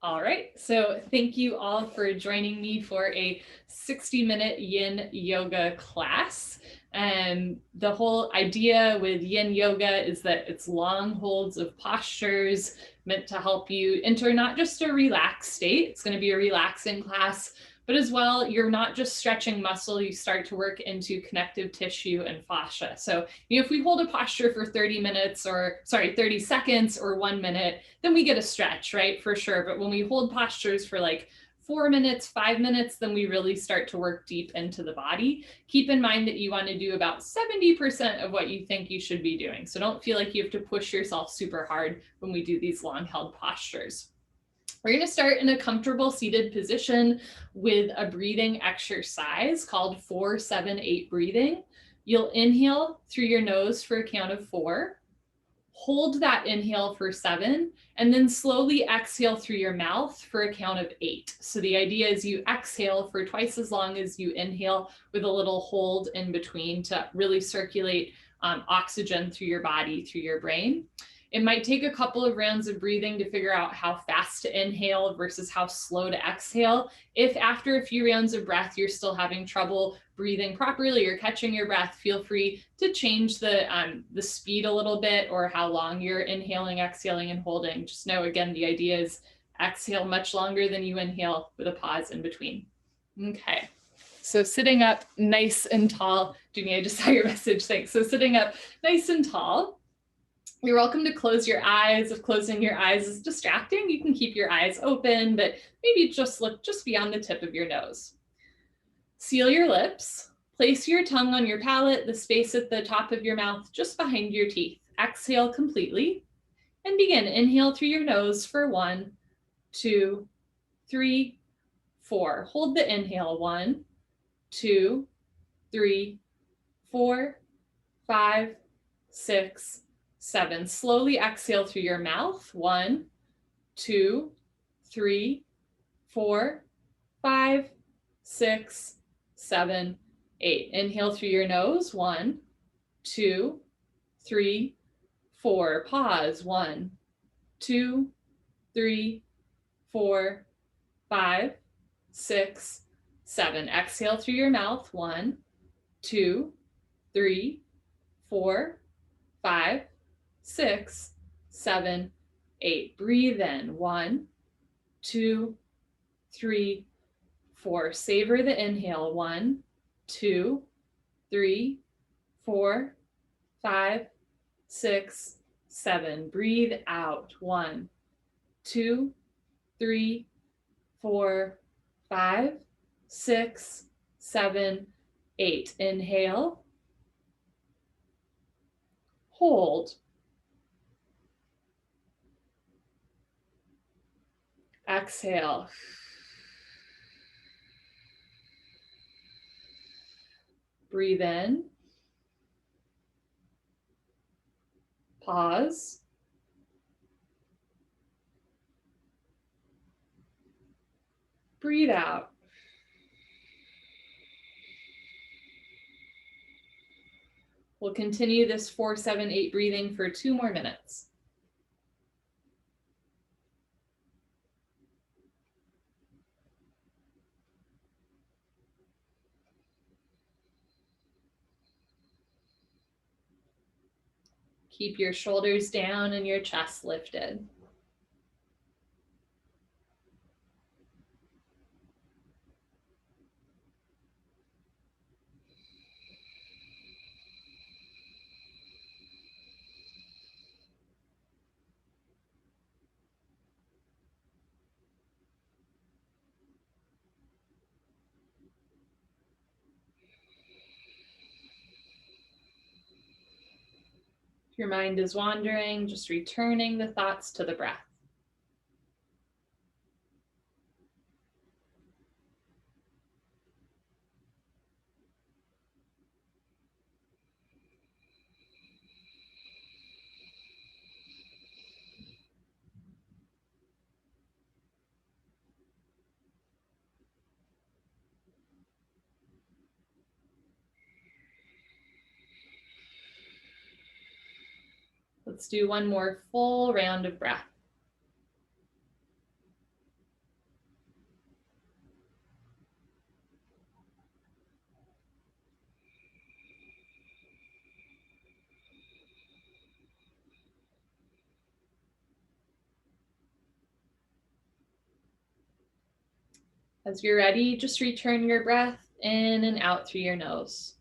All right, so thank you all for joining me for a 60-minute yin yoga class. And the whole idea with yin yoga is that it's long holds of postures meant to help you enter not just a relaxed state, it's going to be a relaxing class, but as well, you're not just stretching muscle, you start to work into connective tissue and fascia. So, if we hold a posture for 30 seconds or 1 minute, then we get a stretch, right? For sure. But when we hold postures for like 4 minutes, 5 minutes, then we really start to work deep into the body. Keep in mind that you want to do about 70% of what you think you should be doing. So don't feel like you have to push yourself super hard when we do these long held postures. We're going to start in a comfortable seated position with a breathing exercise called 4-7-8 breathing. You'll inhale through your nose for a count of 4. Hold that inhale for 7, and then slowly exhale through your mouth for a count of 8. So the idea is you exhale for twice as long as you inhale with a little hold in between to really circulate oxygen through your body, through your brain. It might take a couple of rounds of breathing to figure out how fast to inhale versus how slow to exhale. If after a few rounds of breath, you're still having trouble breathing properly or catching your breath, feel free to change the speed a little bit or how long you're inhaling, exhaling, and holding. Just know, again, the idea is exhale much longer than you inhale with a pause in between. Okay. So sitting up nice and tall. Jeannie, I just saw your message. Thanks. So sitting up nice and tall. You're welcome to close your eyes. If closing your eyes is distracting, you can keep your eyes open, but maybe just look just beyond the tip of your nose. Seal your lips. Place your tongue on your palate, the space at the top of your mouth, just behind your teeth. Exhale completely and begin. Inhale through your nose for 1, 2, 3, 4. Hold the inhale. 1, 2, 3, 4, 5, 6, 7. Slowly exhale through your mouth. 1, 2, 3, 4, 5, 6, 7, 8. Inhale through your nose. 1, 2, 3, 4. Pause. 1, 2, 3, 4, 5, 6, 7. Exhale through your mouth. 1, 2, 3, 4, 5, 6, 7, 8. Breathe in. 1, 2, 3, 4. Savor the inhale. 1, 2, 3, 4, 5, 6, 7. Breathe out. 1, 2, 3, 4, 5, 6, 7, 8. Inhale. Hold. Exhale. Breathe in. Pause. Breathe out. We'll continue this 4-7-8 breathing for 2 more minutes. Keep your shoulders down and your chest lifted. If your mind is wandering, just returning the thoughts to the breath. Let's do one more full round of breath. As you're ready, just return your breath in and out through your nose.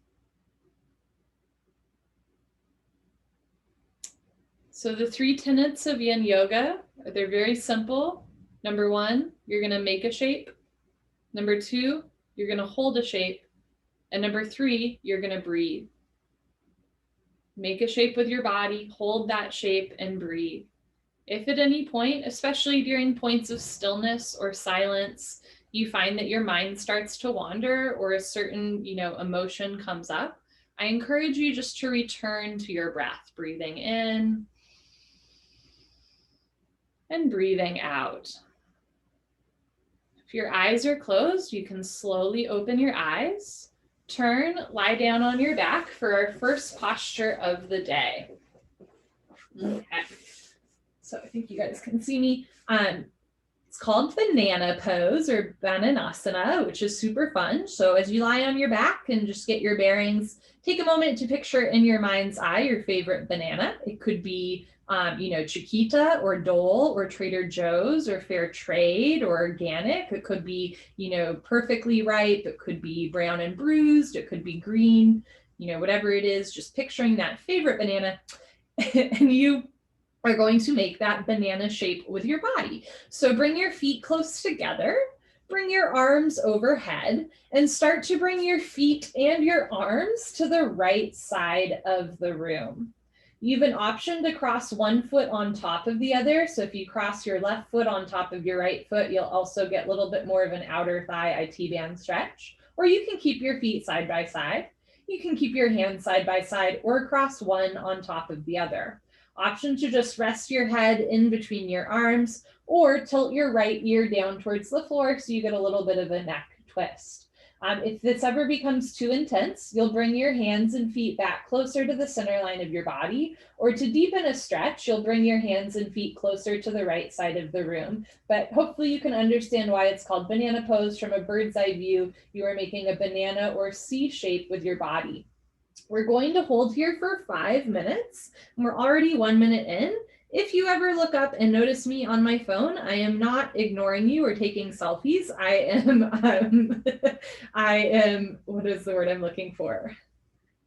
So the 3 tenets of Yin Yoga, they're very simple. Number 1, you're going to make a shape. Number 2, you're going to hold a shape. And number 3, you're going to breathe. Make a shape with your body, hold that shape, and breathe. If at any point, especially during points of stillness or silence, you find that your mind starts to wander or a certain, emotion comes up, I encourage you just to return to your breath, breathing in and breathing out. If your eyes are closed, you can slowly open your eyes, turn, lie down on your back for our first posture of the day. Okay. So I think you guys can see me. It's called Banana Pose or Bananasana, which is super fun. So as you lie on your back and just get your bearings, take a moment to picture in your mind's eye your favorite banana. It could be, Chiquita or Dole or Trader Joe's or Fair Trade or organic. It could be, perfectly ripe. It could be brown and bruised. It could be green, whatever it is, just picturing that favorite banana. And you are going to make that banana shape with your body. So bring your feet close together, bring your arms overhead, and start to bring your feet and your arms to the right side of the room. You have an option to cross one foot on top of the other. So if you cross your left foot on top of your right foot, you'll also get a little bit more of an outer thigh IT band stretch. Or you can keep your feet side by side. You can keep your hands side by side or cross one on top of the other. Option to just rest your head in between your arms or tilt your right ear down towards the floor so you get a little bit of a neck twist. If this ever becomes too intense, you'll bring your hands and feet back closer to the center line of your body, or to deepen a stretch, you'll bring your hands and feet closer to the right side of the room. But hopefully you can understand why it's called banana pose. From a bird's eye view, you are making a banana or C shape with your body. We're going to hold here for 5 minutes. And we're already 1 minute in. If you ever look up and notice me on my phone, I am not ignoring you or taking selfies. I am, what is the word I'm looking for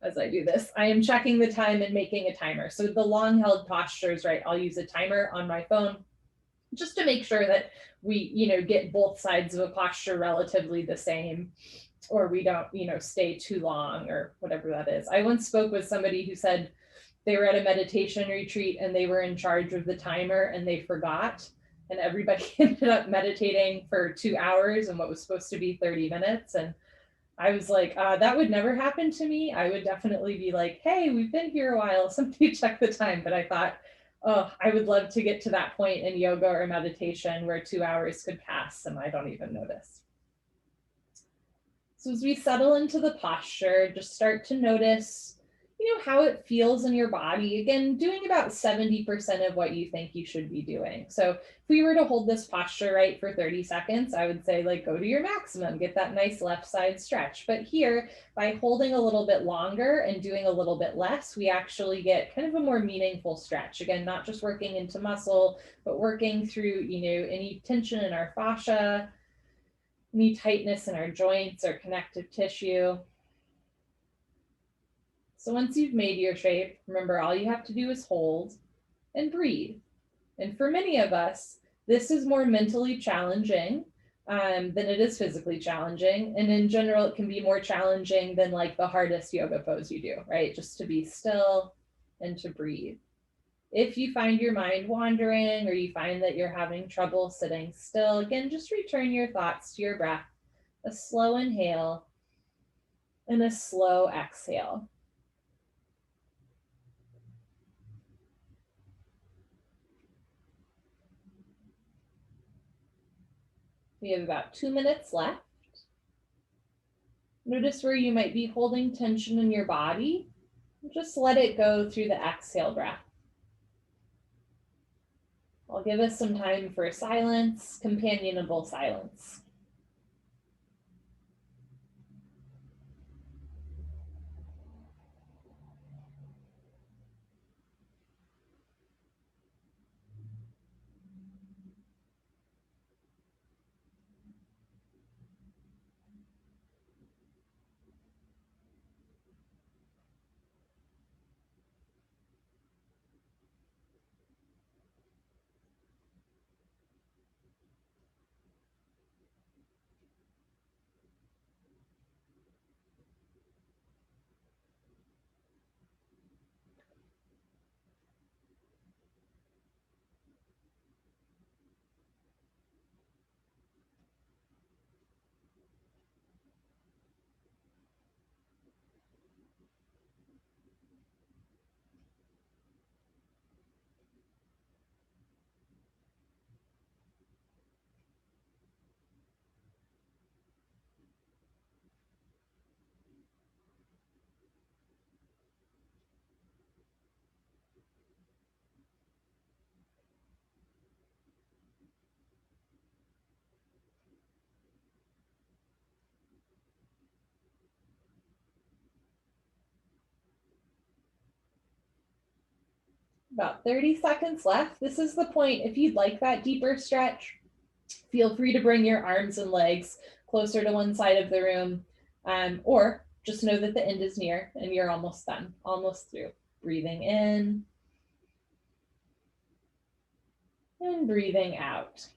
as I do this? I am checking the time and making a timer. So the long held postures, right? I'll use a timer on my phone just to make sure that we, get both sides of a posture relatively the same, or we don't, stay too long or whatever that is. I once spoke with somebody who said they were at a meditation retreat and they were in charge of the timer and they forgot, and everybody ended up meditating for 2 hours and what was supposed to be 30 minutes. And I was like, that would never happen to me. I would definitely be like, hey, we've been here a while, somebody check the time. But I thought, oh, I would love to get to that point in yoga or meditation where 2 hours could pass and I don't even notice. So as we settle into the posture, just start to notice, how it feels in your body. Again, doing about 70% of what you think you should be doing. So if we were to hold this posture right for 30 seconds, I would say go to your maximum, get that nice left side stretch. But here, by holding a little bit longer and doing a little bit less, we actually get kind of a more meaningful stretch. Again, not just working into muscle, but working through, any tension in our fascia, any tightness in our joints or connective tissue. So once you've made your shape, remember all you have to do is hold and breathe. And for many of us, this is more mentally challenging than it is physically challenging. And in general, it can be more challenging than the hardest yoga pose you do, right? Just to be still and to breathe. If you find your mind wandering or you find that you're having trouble sitting still, again, just return your thoughts to your breath, a slow inhale and a slow exhale. We have about 2 minutes left. Notice where you might be holding tension in your body. Just let it go through the exhale breath. I'll give us some time for silence, companionable silence. About 30 seconds left. This is the point. If you'd like that deeper stretch, feel free to bring your arms and legs closer to one side of the room, or just know that the end is near and you're almost done, almost through. Breathing in and breathing out.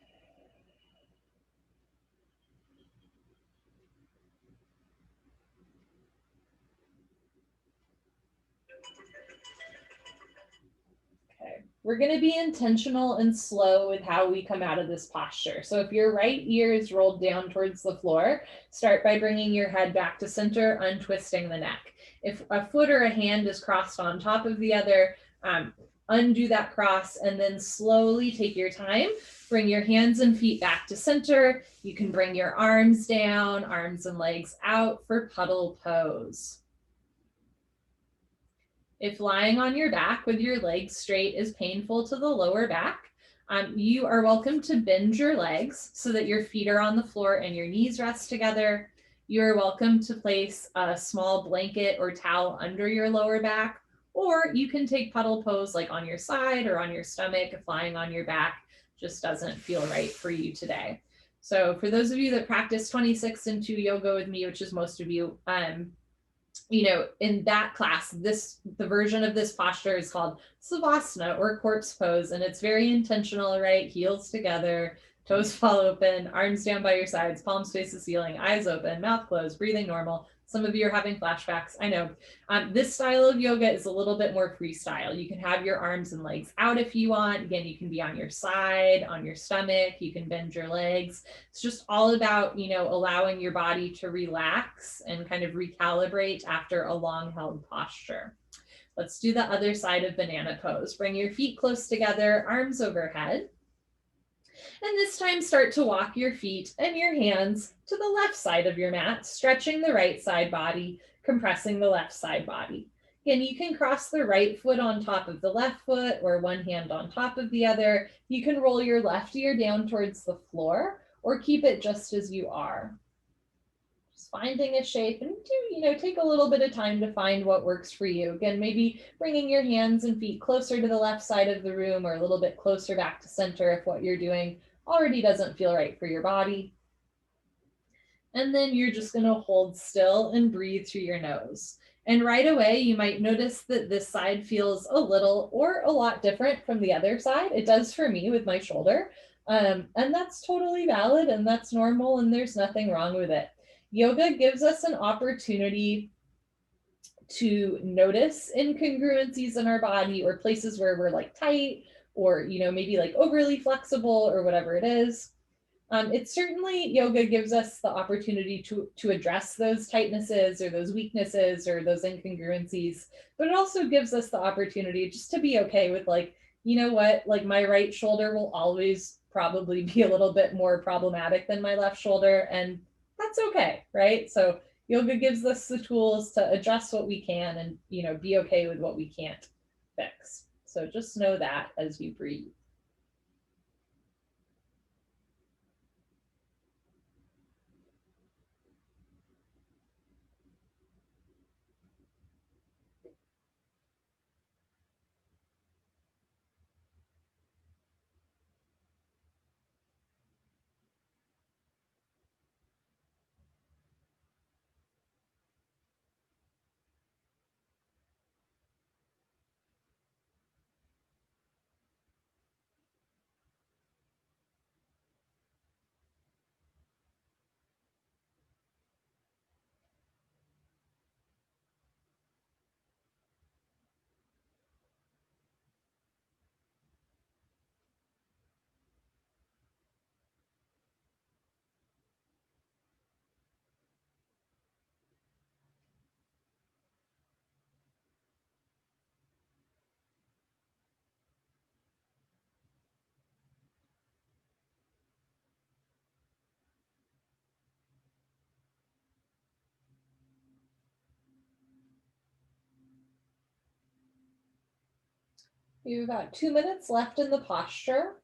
Okay, we're going to be intentional and slow with how we come out of this posture. So if your right ear is rolled down towards the floor, start by bringing your head back to center, untwisting the neck. If a foot or a hand is crossed on top of the other, undo that cross and then slowly take your time. Bring your hands and feet back to center. You can bring your arms down, arms and legs out for Puddle Pose. If lying on your back with your legs straight is painful to the lower back, you are welcome to bend your legs so that your feet are on the floor and your knees rest together. You are welcome to place a small blanket or towel under your lower back, or you can take Puddle Pose like on your side or on your stomach if lying on your back just doesn't feel right for you today. So for those of you that practice 26 and 2 yoga with me, which is most of you, in that class, the version of this posture is called Savasana or corpse pose, and it's very intentional, right? Heels together, toes fall open, arms down by your sides, palms face the ceiling, eyes open, mouth closed, breathing normal. Some of you are having flashbacks, I know. This style of yoga is a little bit more freestyle. You can have your arms and legs out if you want. Again, you can be on your side, on your stomach, you can bend your legs. It's just all about, allowing your body to relax and kind of recalibrate after a long held posture. Let's do the other side of banana pose. Bring your feet close together, arms overhead. And this time start to walk your feet and your hands to the left side of your mat, stretching the right side body, compressing the left side body. Again, you can cross the right foot on top of the left foot or one hand on top of the other. You can roll your left ear down towards the floor or keep it just as you are. Just finding a shape and take a little bit of time to find what works for you. Again, maybe bringing your hands and feet closer to the left side of the room or a little bit closer back to center if what you're doing already doesn't feel right for your body. And then you're just going to hold still and breathe through your nose. And right away, you might notice that this side feels a little or a lot different from the other side. It does for me with my shoulder. And that's totally valid and that's normal and there's nothing wrong with it. Yoga gives us an opportunity to notice incongruencies in our body or places where we're like tight or, maybe like overly flexible or whatever it is. It certainly, yoga gives us the opportunity to address those tightnesses or those weaknesses or those incongruencies, but it also gives us the opportunity just to be okay with like, my right shoulder will always probably be a little bit more problematic than my left shoulder, and that's okay, right? So yoga gives us the tools to adjust what we can and, be okay with what we can't fix. So just know that as you breathe. You've got 2 minutes left in the posture.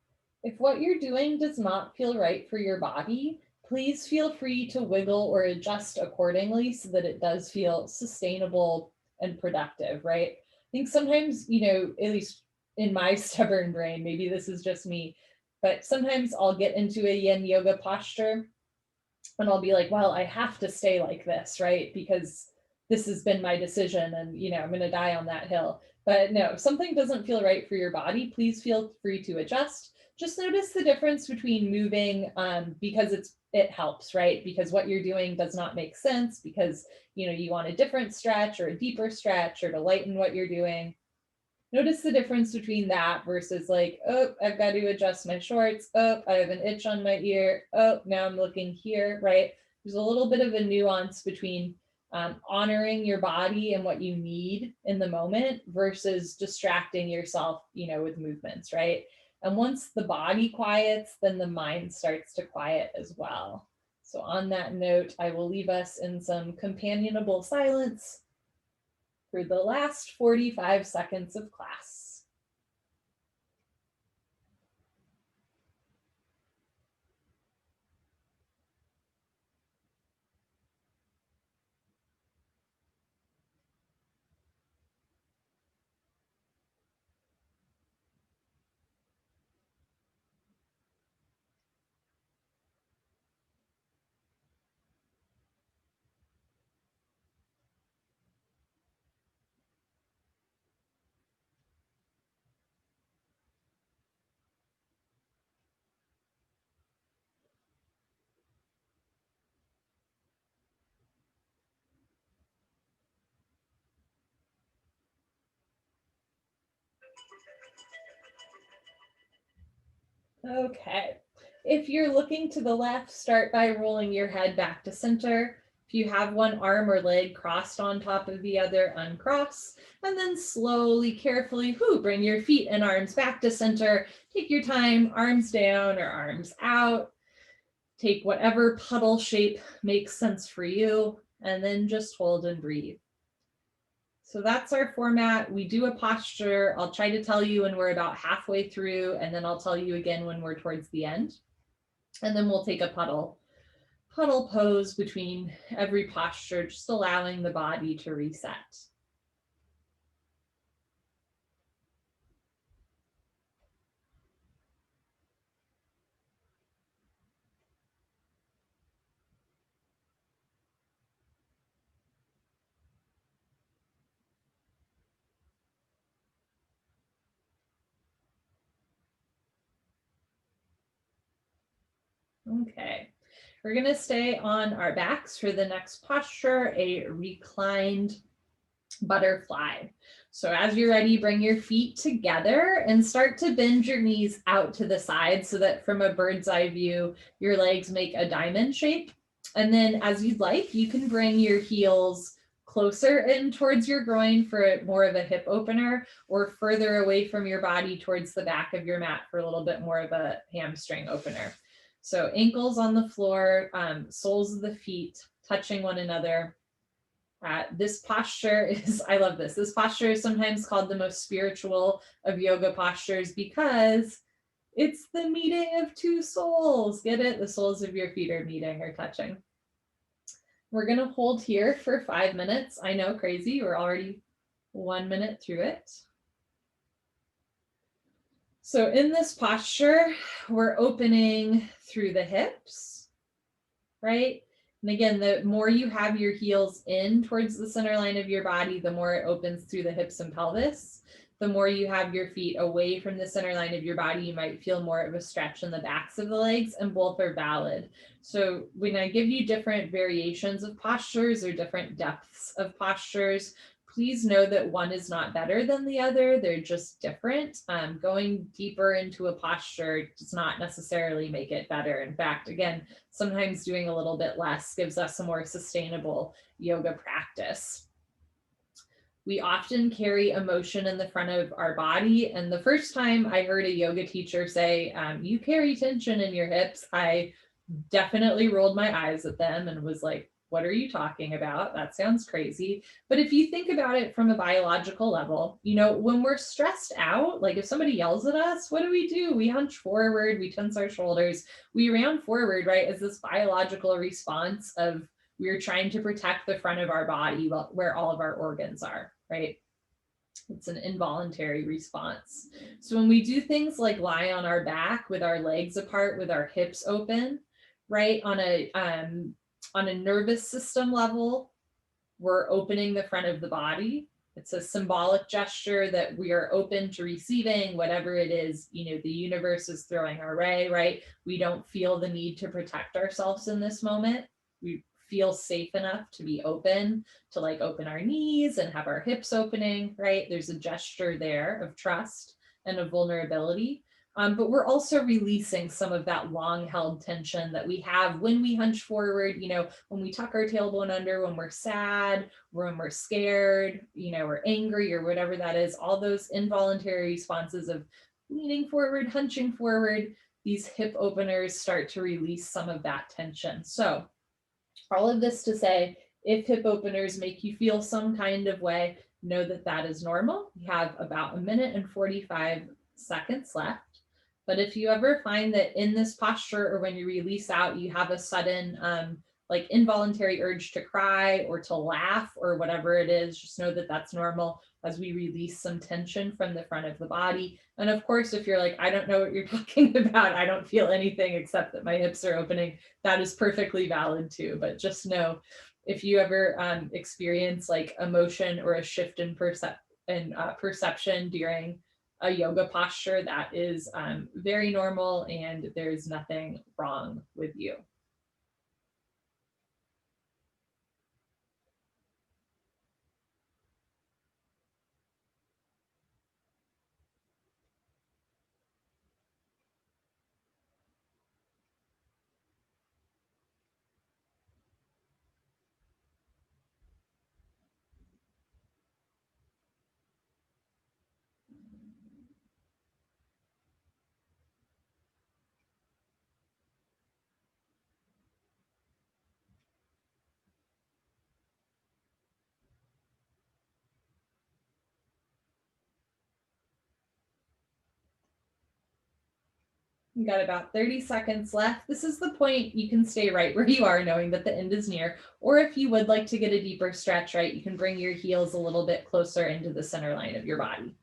If what you're doing does not feel right for your body, please feel free to wiggle or adjust accordingly so that it does feel sustainable and productive, right? I think sometimes, at least in my stubborn brain, maybe this is just me, but sometimes I'll get into a yin yoga posture and I'll be like, well, I have to stay like this, right? Because this has been my decision and, I'm going to die on that hill. But no, if something doesn't feel right for your body, please feel free to adjust. Just notice the difference between moving because it helps, right? Because what you're doing does not make sense because, you want a different stretch or a deeper stretch or to lighten what you're doing. Notice the difference between that versus like, oh, I've got to adjust my shorts. Oh, I have an itch on my ear. Oh, now I'm looking here, right? There's a little bit of a nuance between honoring your body and what you need in the moment versus distracting yourself, with movements, right? And once the body quiets, then the mind starts to quiet as well. So on that note, I will leave us in some companionable silence for the last 45 seconds of class. Okay. If you're looking to the left, start by rolling your head back to center. If you have one arm or leg crossed on top of the other, uncross, and then slowly, carefully, bring your feet and arms back to center. Take your time, arms down or arms out. Take whatever puddle shape makes sense for you, and then just hold and breathe. So that's our format. We do a posture. I'll try to tell you when we're about halfway through, and then I'll tell you again when we're towards the end. And then we'll take a puddle pose between every posture, just allowing the body to reset. Okay, we're going to stay on our backs for the next posture, a reclined butterfly. So as you're ready, bring your feet together and start to bend your knees out to the side so that from a bird's eye view, your legs make a diamond shape. And then as you'd like, you can bring your heels closer in towards your groin for more of a hip opener, or further away from your body towards the back of your mat for a little bit more of a hamstring opener. So ankles on the floor, soles of the feet touching one another. This posture is, I love this. This posture is sometimes called the most spiritual of yoga postures because it's the meeting of two souls. Get it? The soles of your feet are meeting or touching. We're going to hold here for 5 minutes. I know, crazy. We're already 1 minute through it. So in this posture, we're opening through the hips, right? And again, the more you have your heels in towards the center line of your body, the more it opens through the hips and pelvis. The more you have your feet away from the center line of your body, you might feel more of a stretch in the backs of the legs, and both are valid. So when I give you different variations of postures or different depths of postures, please know that one is not better than the other. They're just different. Going deeper into a posture does not necessarily make it better. In fact, again, sometimes doing a little bit less gives us a more sustainable yoga practice. We often carry emotion in the front of our body. And the first time I heard a yoga teacher say, you carry tension in your hips, I definitely rolled my eyes at them and was like, what are you talking about? That sounds crazy. But if you think about it from a biological level, when we're stressed out, like if somebody yells at us, what do? We hunch forward, we tense our shoulders, we round forward, right? As this biological response of we're trying to protect the front of our body where all of our organs are, right? It's an involuntary response. So when we do things like lie on our back with our legs apart, with our hips open, right, on a nervous system level, we're opening the front of the body. It's a symbolic gesture that we are open to receiving whatever it is, the universe is throwing our way, right? We don't feel the need to protect ourselves in this moment. We feel safe enough to be open, to like open our knees and have our hips opening, right? There's a gesture there of trust and of vulnerability. But we're also releasing some of that long held tension that we have when we hunch forward, when we tuck our tailbone under, when we're sad, when we're scared, or angry or whatever that is, all those involuntary responses of leaning forward, hunching forward, these hip openers start to release some of that tension. So all of this to say, if hip openers make you feel some kind of way, know that that is normal. We have about 1 minute and 45 seconds left. But if you ever find that in this posture or when you release out, you have a sudden like involuntary urge to cry or to laugh or whatever it is, just know that that's normal as we release some tension from the front of the body. And of course, if you're like, I don't know what you're talking about, I don't feel anything except that my hips are opening, that is perfectly valid too. But just know, if you ever experience like emotion or a shift in perception during a yoga posture, that is very normal and there's nothing wrong with you. You got about 30 seconds left. This is the point you can stay right where you are, knowing that the end is near. Or if you would like to get a deeper stretch, right, you can bring your heels a little bit closer into the center line of your body.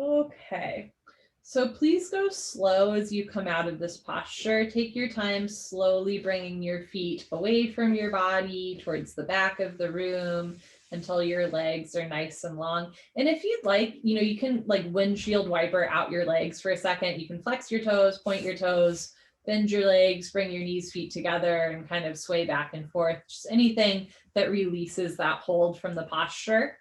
Okay. So please go slow as you come out of this posture. Take your time slowly bringing your feet away from your body towards the back of the room until your legs are nice and long. And if you'd like, you can like windshield wiper out your legs for a second. You can flex your toes, point your toes, bend your legs, bring your knees, feet together and kind of sway back and forth. Just anything that releases that hold from the posture.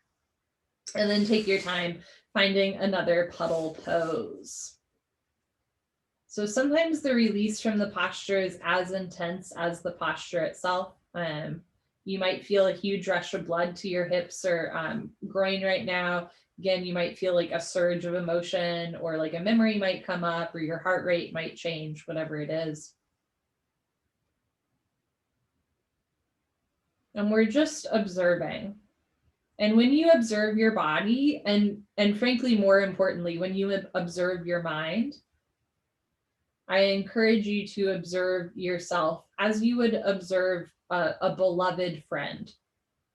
And then take your time finding another puddle pose. So sometimes the release from the posture is as intense as the posture itself. You might feel a huge rush of blood to your hips or groin right now. Again, you might feel like a surge of emotion or like a memory might come up or your heart rate might change, whatever it is. And we're just observing. And when you observe your body, and frankly, more importantly, when you observe your mind, I encourage you to observe yourself as you would observe a beloved friend,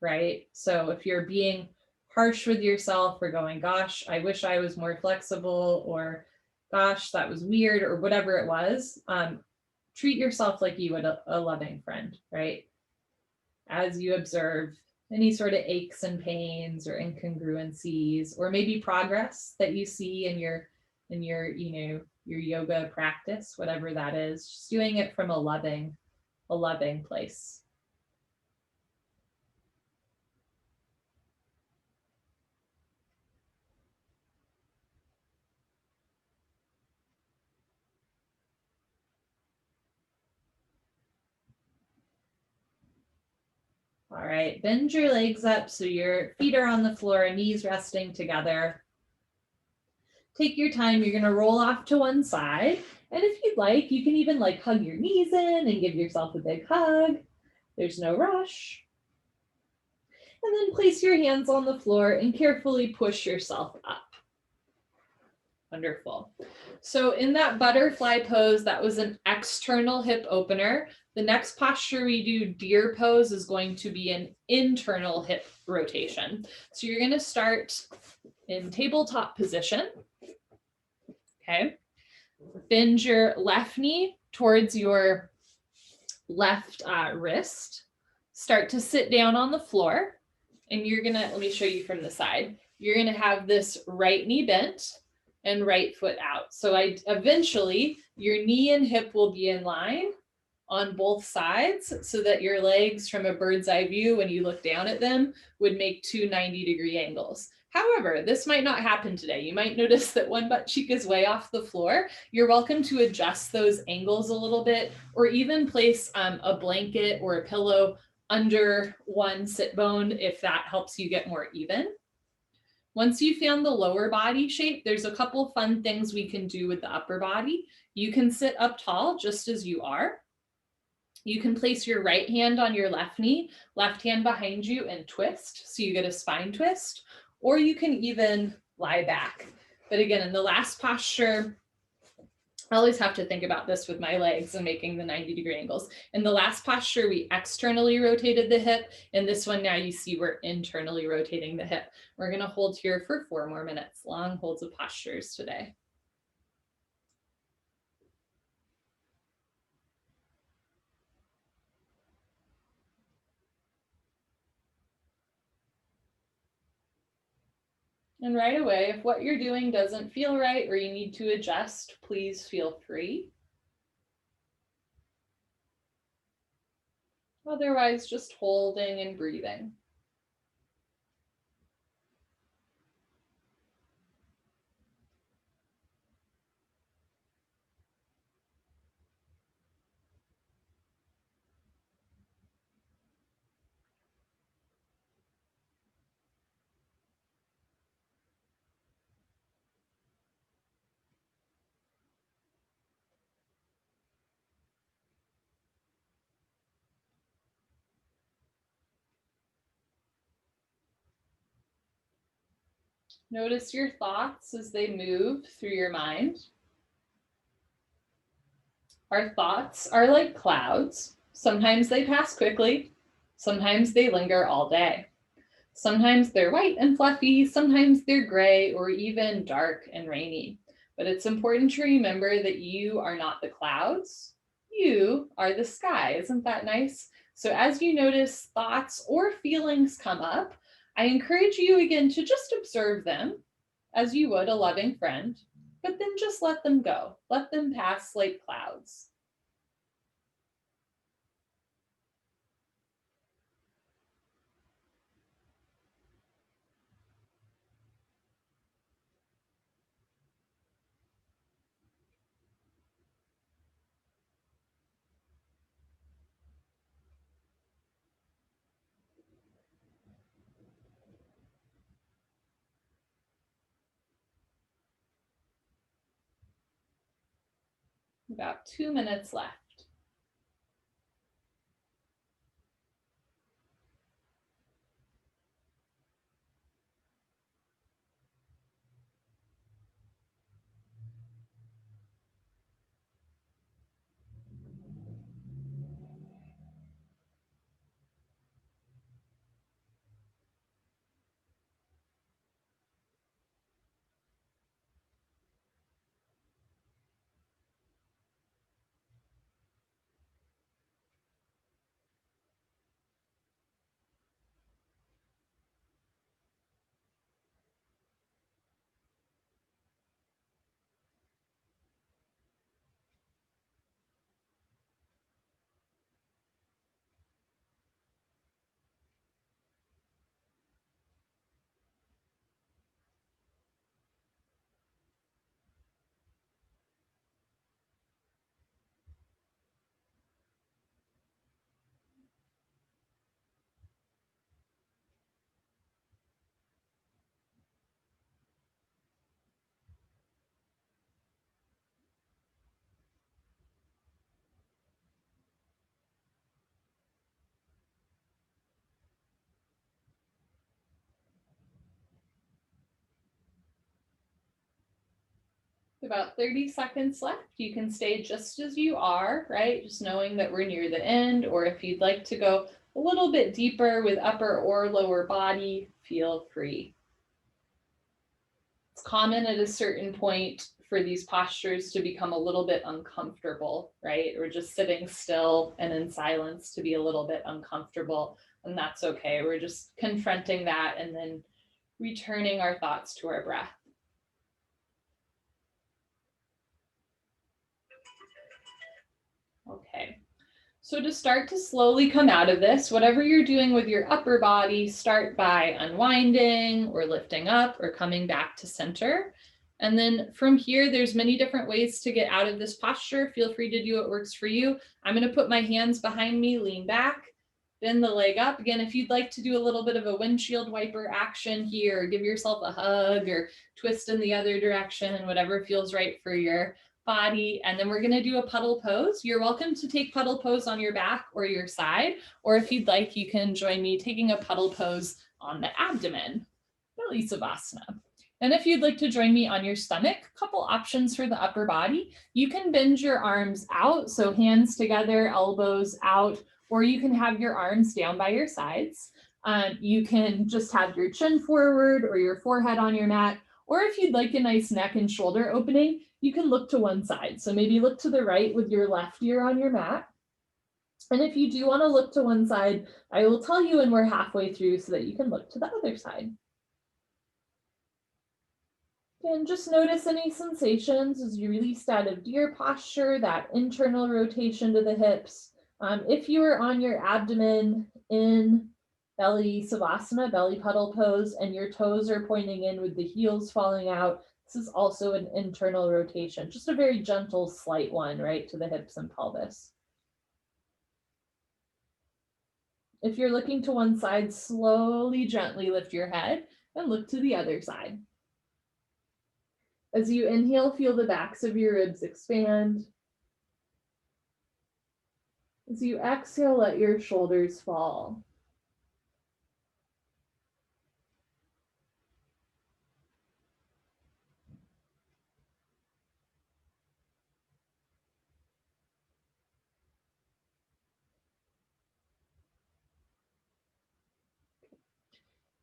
right? So if you're being harsh with yourself or going, gosh, I wish I was more flexible, or gosh, that was weird, or whatever it was, treat yourself like you would a loving friend, right? As you observe any sort of aches and pains or incongruencies, or maybe progress that you see in your your yoga practice, whatever that is, just doing it from a loving place. All right, bend your legs up so your feet are on the floor, knees resting together. Take your time, you're gonna roll off to one side. And if you'd like, you can even like hug your knees in and give yourself a big hug. There's no rush. And then place your hands on the floor and carefully push yourself up. Wonderful. So in that butterfly pose, that was an external hip opener. The next posture we do, deer pose, is going to be an internal hip rotation. So you're going to start in tabletop position. Okay. Bend your left knee towards your left wrist. Start to sit down on the floor. And you're going to, let me show you from the side. You're going to have this right knee bent and right foot out. So eventually your knee and hip will be in line on both sides so that your legs, from a bird's eye view, when you look down at them, would make two 90-degree angles. However, this might not happen today. You might notice that one butt cheek is way off the floor. You're welcome to adjust those angles a little bit, or even place a blanket or a pillow under one sit bone if that helps you get more even. Once you found the lower body shape, there's a couple fun things we can do with the upper body. You can sit up tall just as you are. You can place your right hand on your left knee, left hand behind you, and twist, so you get a spine twist, or you can even lie back. But again, in the last posture, I always have to think about this with my legs and making the 90-degree angles. In the last posture, we externally rotated the hip. In this one, now you see we're internally rotating the hip. We're going to hold here for 4 more minutes. Long holds of postures today. And right away, if what you're doing doesn't feel right or you need to adjust, please feel free. Otherwise, just holding and breathing. Notice your thoughts as they move through your mind. Our thoughts are like clouds. Sometimes they pass quickly. Sometimes they linger all day. Sometimes they're white and fluffy. Sometimes they're gray or even dark and rainy. But it's important to remember that you are not the clouds. You are the sky. Isn't that nice? So as you notice thoughts or feelings come up, I encourage you again to just observe them as you would a loving friend, but then just let them go. Let them pass like clouds. About 2 minutes left. About 30 seconds left. You can stay just as you are, right? Just knowing that we're near the end, or if you'd like to go a little bit deeper with upper or lower body, feel free. It's common at a certain point for these postures to become a little bit uncomfortable, right? Or just sitting still and in silence to be a little bit uncomfortable, and that's okay. We're just confronting that and then returning our thoughts to our breath. Okay, so to start to slowly come out of this, whatever you're doing with your upper body, start by unwinding or lifting up or coming back to center. And then from here, there's many different ways to get out of this posture. Feel free to do what works for you. I'm going to put my hands behind me, lean back, bend the leg up. Again, if you'd like to do a little bit of a windshield wiper action here, give yourself a hug or twist in the other direction, whatever feels right for your body. And then we're going to do a puddle pose. You're welcome to take puddle pose on your back or your side, or if you'd like, you can join me taking a puddle pose on the abdomen, belly Savasana. And if you'd like to join me on your stomach, a couple options for the upper body. You can bend your arms out, so hands together, elbows out, or you can have your arms down by your sides. You can just have your chin forward or your forehead on your mat, or if you'd like a nice neck and shoulder opening, you can look to one side. So maybe look to the right with your left ear on your mat. And if you do want to look to one side, I will tell you when we're halfway through so that you can look to the other side. And just notice any sensations as you release out of deer posture, that internal rotation to the hips. If you are on your abdomen in belly Savasana, belly puddle pose, and your toes are pointing in with the heels falling out, this is also an internal rotation, just a very gentle, slight one, right, to the hips and pelvis. If you're looking to one side, slowly, gently lift your head and look to the other side. As you inhale, feel the backs of your ribs expand. As you exhale, let your shoulders fall.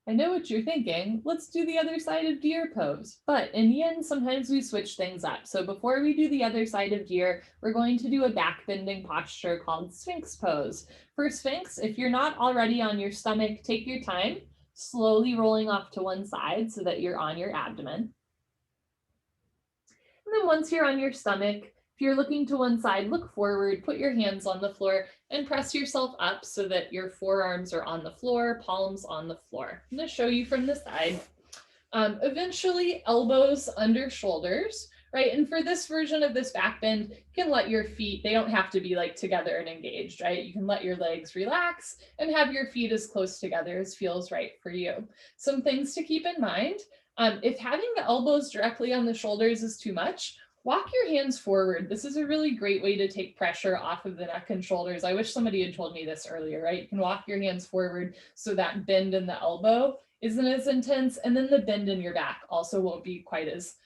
I know what you're thinking. Let's do the other side of deer pose. But in yin, sometimes we switch things up. So before we do the other side of deer, we're going to do a back bending posture called Sphinx Pose. For Sphinx, if you're not already on your stomach, take your time, slowly rolling off to one side so that you're on your abdomen. And then once you're on your stomach, if you're looking to one side, look forward, put your hands on the floor, and press yourself up so that your forearms are on the floor, palms on the floor. I'm going to show you from the side. Eventually, elbows under shoulders, right? And for this version of this back bend, you can let your feet, they don't have to be like together and engaged, right? You can let your legs relax and have your feet as close together as feels right for you. Some things to keep in mind. If having the elbows directly on the shoulders is too much, walk your hands forward. This is a really great way to take pressure off of the neck and shoulders. I wish somebody had told me this earlier, right? You can walk your hands forward so that bend in the elbow isn't as intense, and then the bend in your back also won't be quite as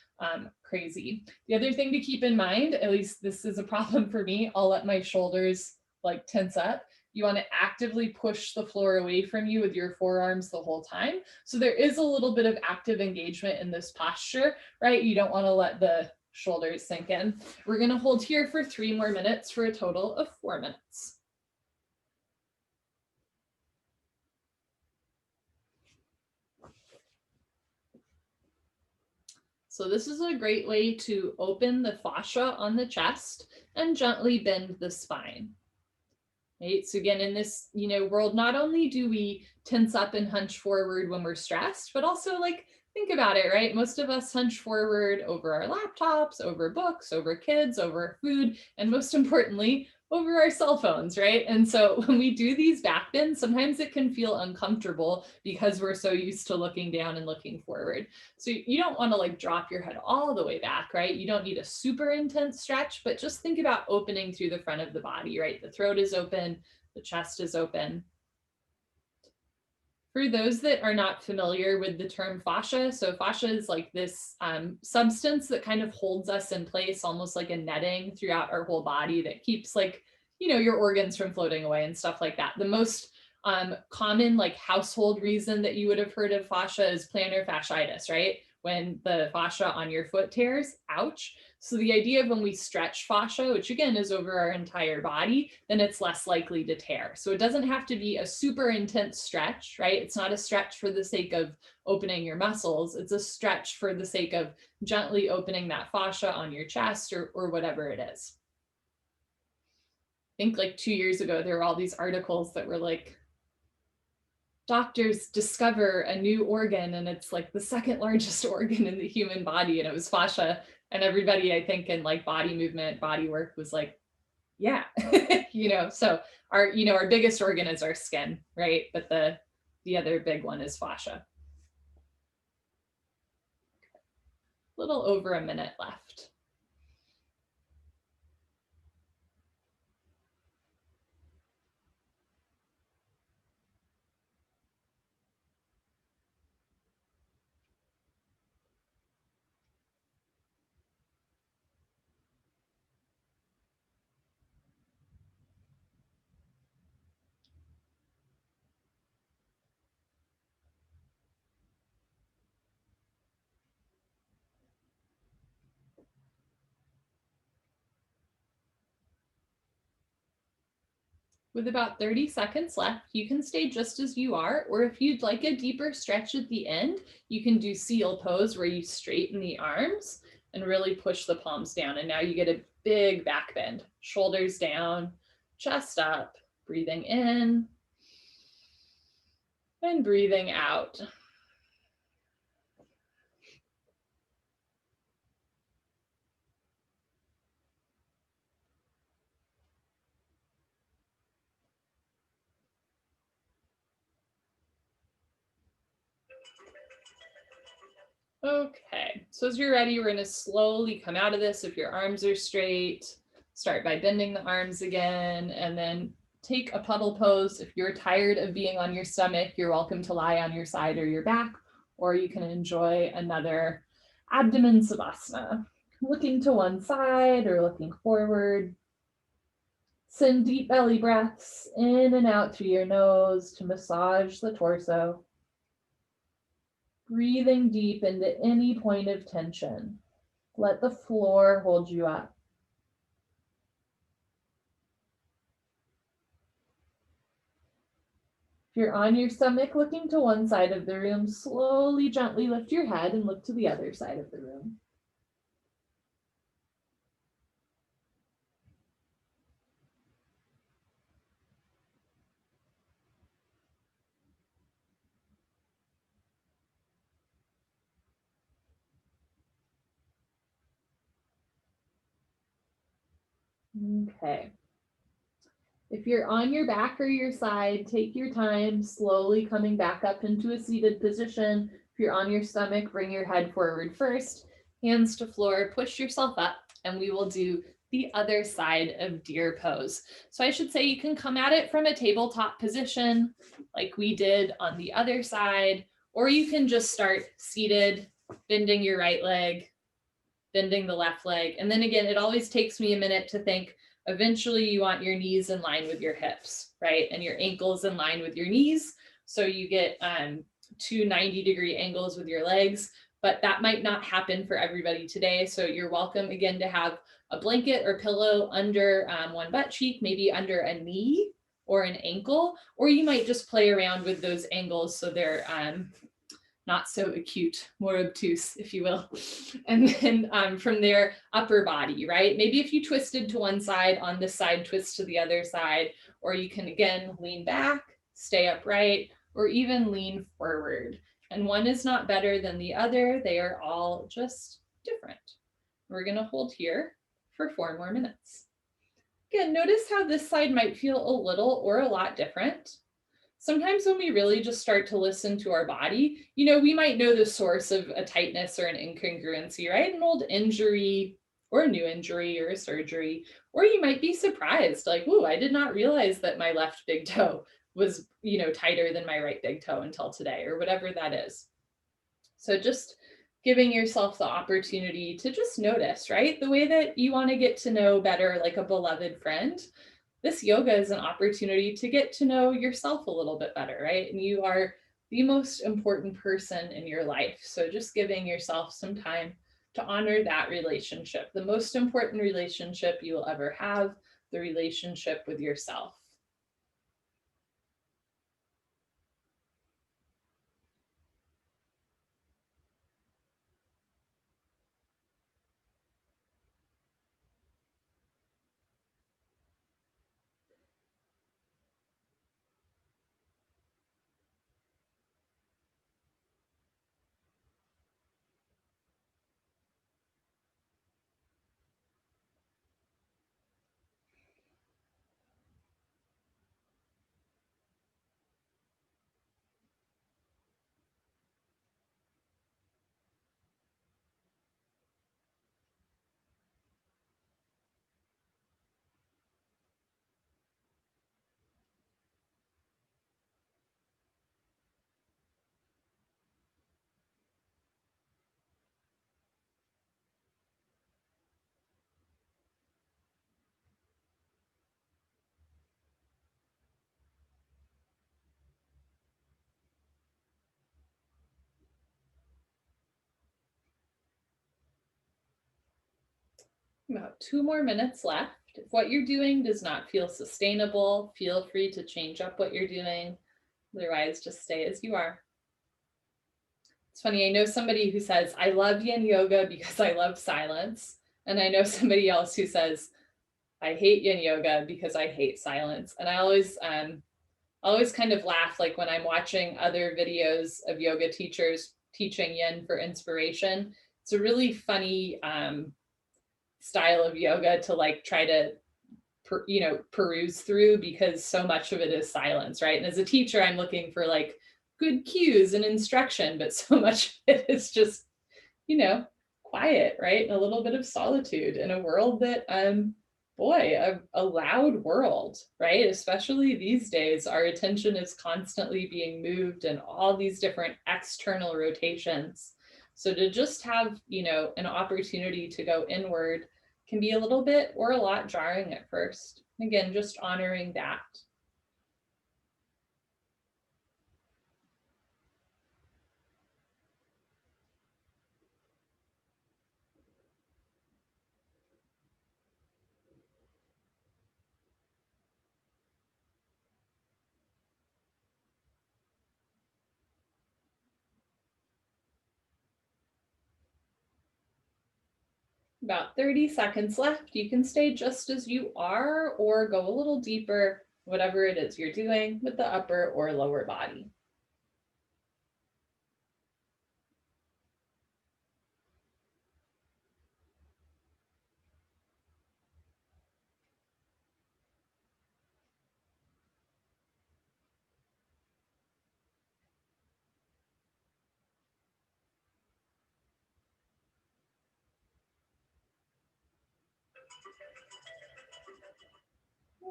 crazy. The other thing to keep in mind, at least this is a problem for me, I'll let my shoulders like tense up. You want to actively push the floor away from you with your forearms the whole time. So there is a little bit of active engagement in this posture, right? You don't want to let the shoulders sink in. We're going to hold here for 3 more minutes for a total of 4 minutes. So this is a great way to open the fascia on the chest and gently bend the spine. Right? So again, in this, world, not only do we tense up and hunch forward when we're stressed, but also like, think about it, right? Most of us hunch forward over our laptops, over books, over kids, over food, and most importantly, over our cell phones, right? And so when we do these back bends, sometimes it can feel uncomfortable because we're so used to looking down and looking forward. So you don't want to like drop your head all the way back, right? You don't need a super intense stretch, but just think about opening through the front of the body, right? The throat is open, the chest is open. For those that are not familiar with the term fascia, so fascia is like this substance that kind of holds us in place, almost like a netting throughout our whole body that keeps like, you know, your organs from floating away and stuff like that. The most common like household reason that you would have heard of fascia is plantar fasciitis, right? When the fascia on your foot tears, ouch. So the idea of when we stretch fascia, which again is over our entire body, then it's less likely to tear. So it doesn't have to be a super intense stretch, right? It's not a stretch for the sake of opening your muscles. It's a stretch for the sake of gently opening that fascia on your chest or whatever it is. I think like 2 years ago, there were all these articles that were like, doctors discover a new organ and it's like the second largest organ in the human body, and it was fascia. And everybody, I think, in like body movement, body work was like, yeah, you know, so our, you know, our biggest organ is our skin, right? But the other big one is fascia. A little over a minute left. With about 30 seconds left, you can stay just as you are, or if you'd like a deeper stretch at the end, you can do seal pose where you straighten the arms and really push the palms down. And now you get a big back bend, shoulders down, chest up, breathing in and breathing out. Okay, so as you're ready, we're going to slowly come out of this. If your arms are straight, start by bending the arms again, and then take a puddle pose. If you're tired of being on your stomach, you're welcome to lie on your side or your back, or you can enjoy another abdomen savasana. Looking to one side or looking forward. Send deep belly breaths in and out through your nose to massage the torso. Breathing deep into any point of tension. Let the floor hold you up. If you're on your stomach looking to one side of the room, slowly, gently lift your head and look to the other side of the room. Okay. If you're on your back or your side, take your time, slowly coming back up into a seated position. If you're on your stomach, bring your head forward first, hands to floor, push yourself up, and we will do the other side of deer pose. So I should say you can come at it from a tabletop position like we did on the other side, or you can just start seated, bending your right leg, bending the left leg. And then again, it always takes me a minute to think, eventually you want your knees in line with your hips, right? And your ankles in line with your knees. So you get 2 90-degree angles with your legs, but that might not happen for everybody today. So you're welcome again to have a blanket or pillow under one butt cheek, maybe under a knee or an ankle, or you might just play around with those angles so they're not so acute, more obtuse, if you will. And then from there, upper body, right? Maybe if you twisted to one side, on this side, twist to the other side, or you can again lean back, stay upright, or even lean forward. And one is not better than the other. They are all just different. We're gonna hold here for 4 more minutes. Again, notice how this side might feel a little or a lot different. Sometimes when we really just start to listen to our body, you know, we might know the source of a tightness or an incongruency, right? An old injury or a new injury or a surgery, or you might be surprised, like, ooh, I did not realize that my left big toe was, tighter than my right big toe until today, or whatever that is. So just giving yourself the opportunity to just notice, right? The way that you want to get to know better, like a beloved friend, this yoga is an opportunity to get to know yourself a little bit better, right? And you are the most important person in your life. So just giving yourself some time to honor that relationship, the most important relationship you will ever have, the relationship with yourself. About 2 more minutes left. If what you're doing does not feel sustainable, feel free to change up what you're doing. Otherwise, just stay as you are. It's funny, I know somebody who says, I love yin yoga because I love silence. And I know somebody else who says, I hate yin yoga because I hate silence. And I always kind of laugh, like when I'm watching other videos of yoga teachers teaching yin for inspiration. It's a really funny style of yoga to like try to peruse through, because so much of it is silence, right? And as a teacher, I'm looking for like good cues and instruction, but so much of it is just, quiet, right? And a little bit of solitude in a world that, a loud world, right? Especially these days, our attention is constantly being moved in all these different external rotations. So to just have, an opportunity to go inward can be a little bit or a lot jarring at first. Again, just honoring that. About 30 seconds left. You can stay just as you are or go a little deeper, whatever it is you're doing with the upper or lower body.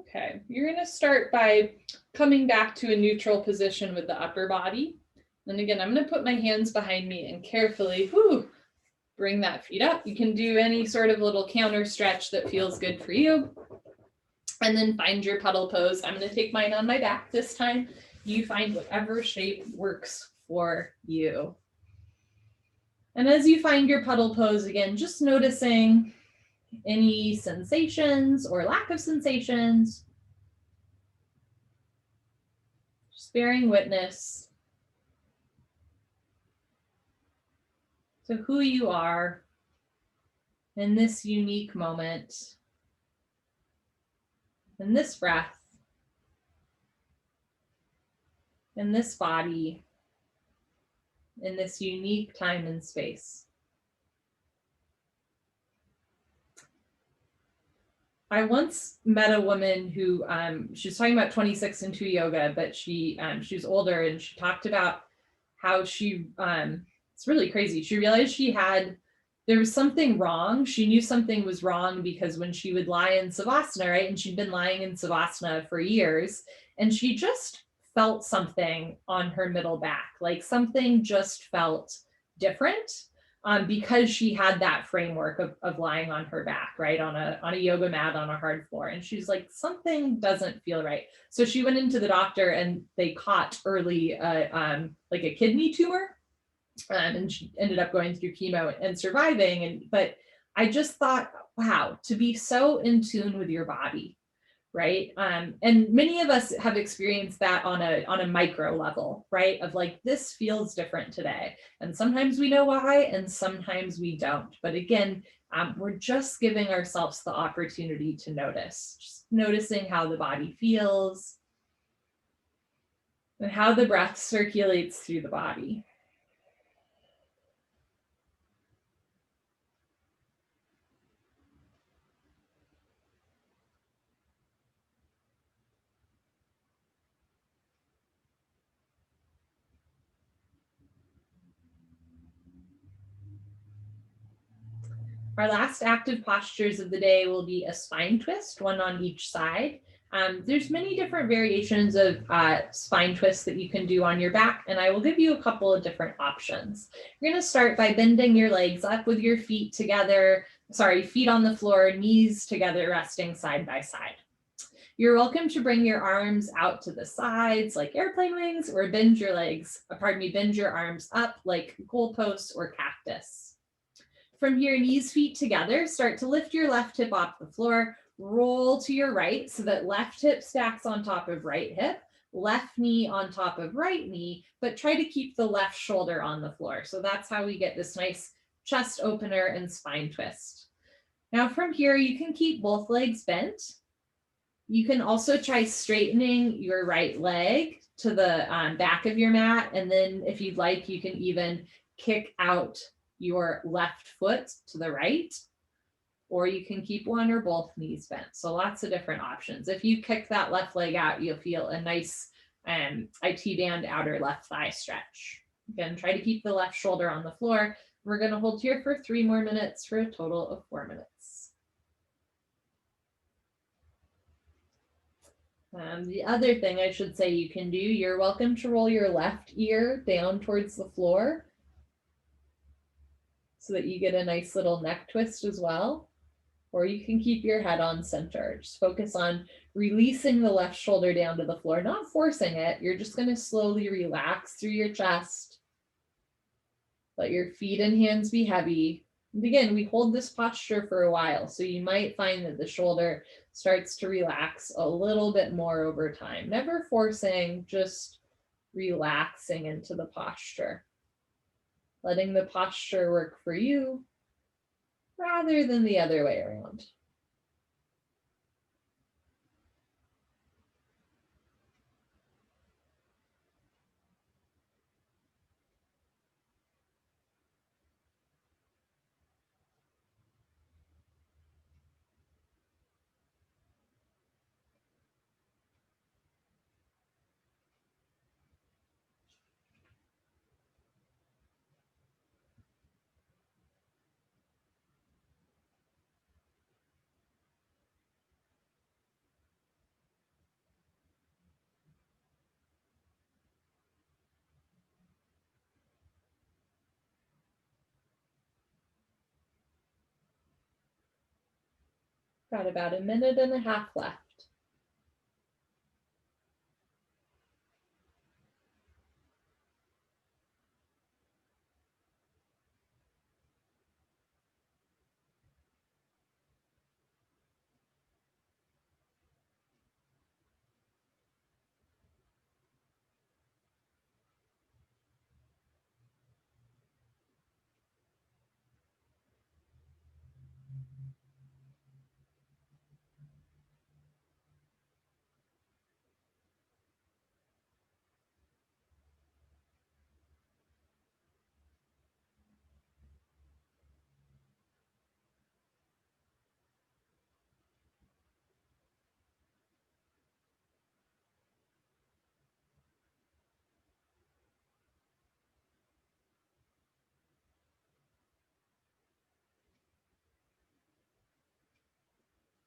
Okay, you're going to start by coming back to a neutral position with the upper body. And again, I'm going to put my hands behind me and carefully bring that feet up. You can do any sort of little counter stretch that feels good for you. And then find your puddle pose. I'm going to take mine on my back this time. You find whatever shape works for you. And as you find your puddle pose, again, just noticing any sensations or lack of sensations. Just bearing witness to who you are in this unique moment, in this breath, in this body, in this unique time and space. I once met a woman who she was talking about 26 and 2 yoga, but she was older, and she talked about how she it's really crazy. She realized there was something wrong. She knew something was wrong because when she would lie in Savasana, right, and she'd been lying in Savasana for years, and she just felt something on her middle back, like something just felt different. Because she had that framework of lying on her back, right, on a yoga mat on a hard floor. And she's like, something doesn't feel right. So she went into the doctor and they caught early like a kidney tumor. And she ended up going through chemo and surviving. But I just thought, wow, to be so in tune with your body, right? And many of us have experienced that on a micro level, right? Of like, this feels different today. And sometimes we know why, and sometimes we don't. But again, we're just giving ourselves the opportunity to notice, just noticing how the body feels and how the breath circulates through the body. Our last active postures of the day will be a spine twist, one on each side. There's many different variations of spine twists that you can do on your back, and I will give you a couple of different options. You're going to start by bending your legs up with your feet together, feet on the floor, knees together, resting side by side. You're welcome to bring your arms out to the sides like airplane wings, or bend your arms up like goalposts or cactus. From here, knees, feet together, start to lift your left hip off the floor, roll to your right so that left hip stacks on top of right hip, left knee on top of right knee, but try to keep the left shoulder on the floor. So that's how we get this nice chest opener and spine twist. Now from here, you can keep both legs bent. You can also try straightening your right leg to the back of your mat. And then if you'd like, you can even kick out your left foot to the right, or you can keep one or both knees bent. So lots of different options. If you kick that left leg out, you'll feel a nice IT band outer left thigh stretch. Again, try to keep the left shoulder on the floor. We're going to hold here for 3 more minutes for a total of 4 minutes. The other thing I should say you can do, you're welcome to roll your left ear down towards the floor so that you get a nice little neck twist as well. Or you can keep your head on center. Just focus on releasing the left shoulder down to the floor, not forcing it. You're just going to slowly relax through your chest. Let your feet and hands be heavy. And again, we hold this posture for a while, so you might find that the shoulder starts to relax a little bit more over time. Never forcing, just relaxing into the posture. Letting the posture work for you rather than the other way around. Got about 1.5 minutes left.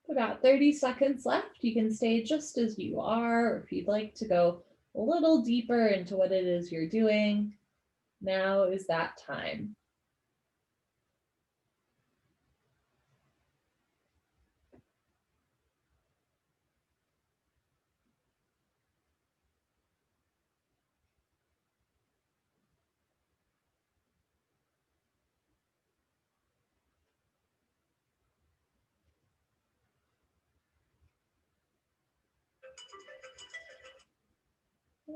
About 30 seconds left. You can stay just as you are, or if you'd like to go a little deeper into what it is you're doing, now is that time.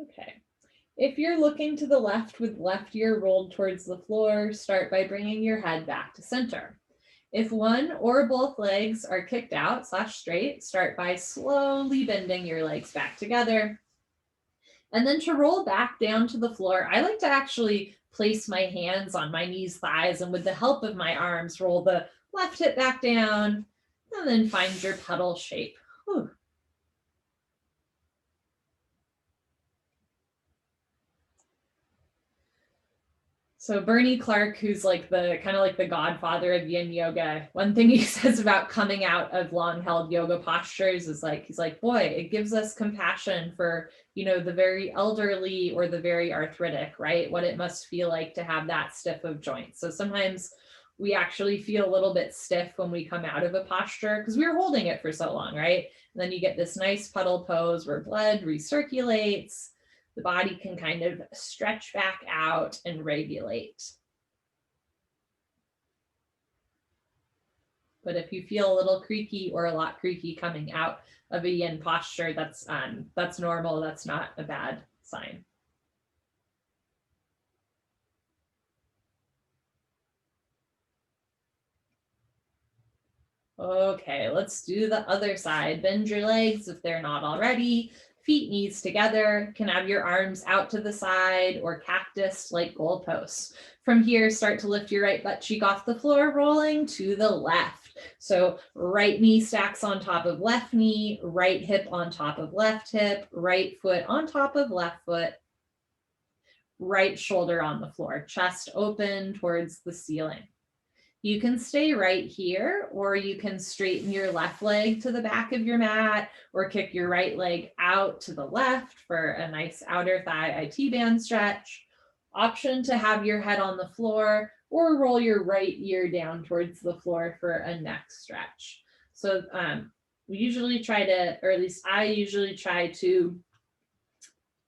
Okay. If you're looking to the left with left ear rolled towards the floor, start by bringing your head back to center. If one or both legs are kicked out / straight, start by slowly bending your legs back together. And then to roll back down to the floor, I like to actually place my hands on my knees, thighs, and with the help of my arms, roll the left hip back down, and then find your puddle shape. Whew. So Bernie Clark, who's like the kind of like the godfather of yin yoga, one thing he says about coming out of long held yoga postures is like, he's like, boy, it gives us compassion for, you know, the very elderly or the very arthritic, right? What it must feel like to have that stiff of joints. So sometimes we actually feel a little bit stiff when we come out of a posture because we were holding it for so long, right? And then you get this nice puddle pose where blood recirculates. The body can kind of stretch back out and regulate. But if you feel a little creaky or a lot creaky coming out of a yin posture, that's normal. That's not a bad sign. Okay, let's do the other side. Bend your legs if they're not already. Feet, knees together. Can have your arms out to the side or cactus like goalposts. From here, start to lift your right butt cheek off the floor, rolling to the left. So right knee stacks on top of left knee, right hip on top of left hip, right foot on top of left foot, right shoulder on the floor, chest open towards the ceiling. You can stay right here, or you can straighten your left leg to the back of your mat, or kick your right leg out to the left for a nice outer thigh IT band stretch. Option to have your head on the floor, or roll your right ear down towards the floor for a neck stretch. So we usually try to, or at least I usually try to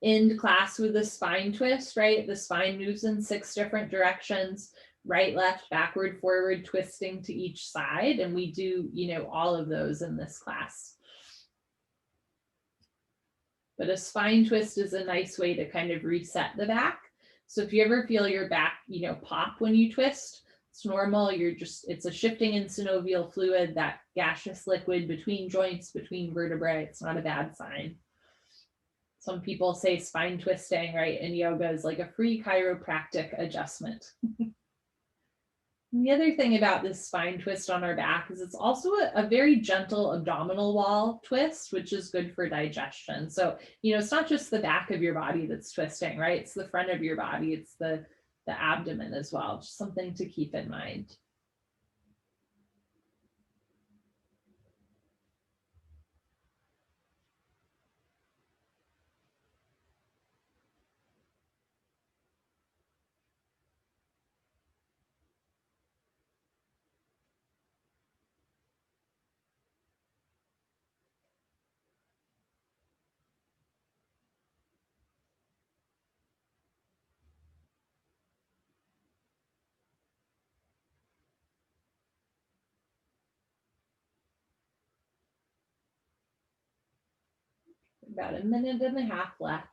end class with a spine twist, right? The spine moves in 6 different directions, right, left, backward, forward, twisting to each side. And we do, you know, all of those in this class. But a spine twist is a nice way to kind of reset the back. So if you ever feel your back, you know, pop when you twist, it's normal. It's a shifting in synovial fluid, that gaseous liquid between joints, between vertebrae. It's not a bad sign. Some people say spine twisting, right, in yoga is like a free chiropractic adjustment. And the other thing about this spine twist on our back is it's also a very gentle abdominal wall twist, which is good for digestion. So, you know, it's not just the back of your body that's twisting, right? It's the front of your body. It's the abdomen as well. Just something to keep in mind. About a minute and a half left.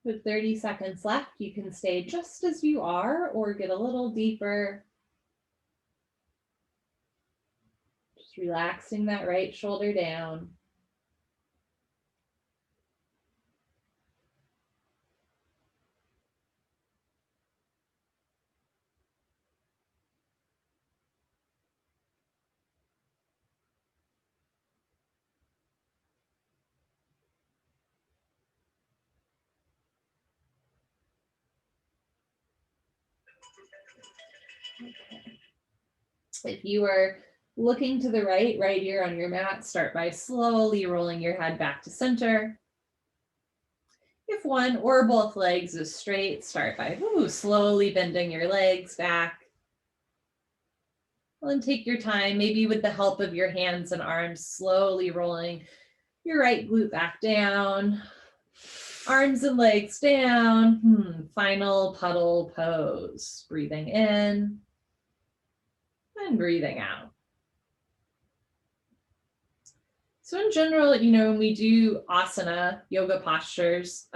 With 30 seconds left, you can stay just as you are or get a little deeper. Just relaxing that right shoulder down. Okay. If you are looking to the right here on your mat, start by slowly rolling your head back to center. If one or both legs is straight, start by slowly bending your legs back. And take your time, maybe with the help of your hands and arms, slowly rolling your right glute back down. Arms and legs down. Final puddle pose. Breathing in and breathing out. So in general, when we do asana, yoga postures,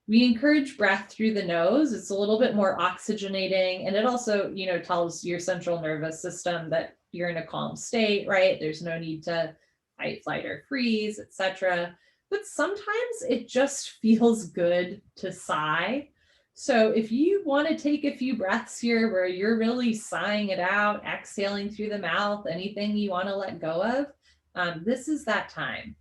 we encourage breath through the nose. It's a little bit more oxygenating. And it also, tells your central nervous system that you're in a calm state, right? There's no need to fight, flight, or freeze, etc. But sometimes it just feels good to sigh. So if you want to take a few breaths here where you're really sighing it out, exhaling through the mouth, anything you want to let go of, this is that time.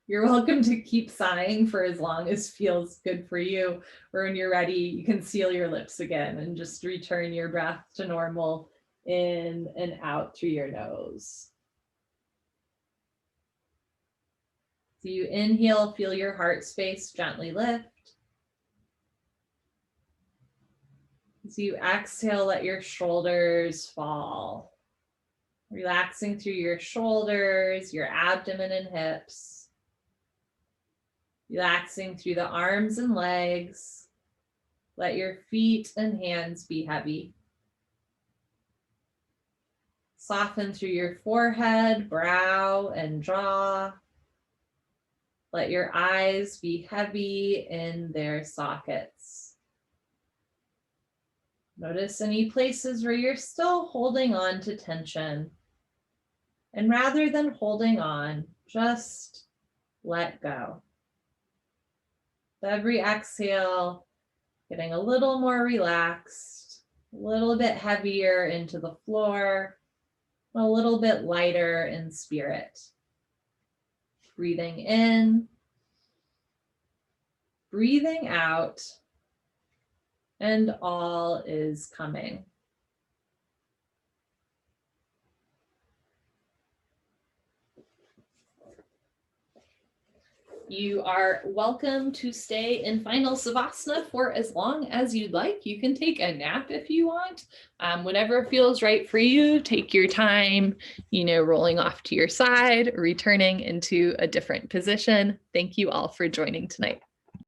You're welcome to keep sighing for as long as feels good for you, or when you're ready, you can seal your lips again and just return your breath to normal in and out through your nose. So you inhale, feel your heart space gently lift. As you exhale, let your shoulders fall. Relaxing through your shoulders, your abdomen and hips. Relaxing through the arms and legs. Let your feet and hands be heavy. Soften through your forehead, brow, and jaw. Let your eyes be heavy in their sockets. Notice any places where you're still holding on to tension. And rather than holding on, just let go. With every exhale, getting a little more relaxed, a little bit heavier into the floor, a little bit lighter in spirit. Breathing in, breathing out, and all is coming. You are welcome to stay in final Savasana for as long as you'd like. You can take a nap if you want. Whenever feels right for you, take your time, rolling off to your side, returning into a different position. Thank you all for joining tonight.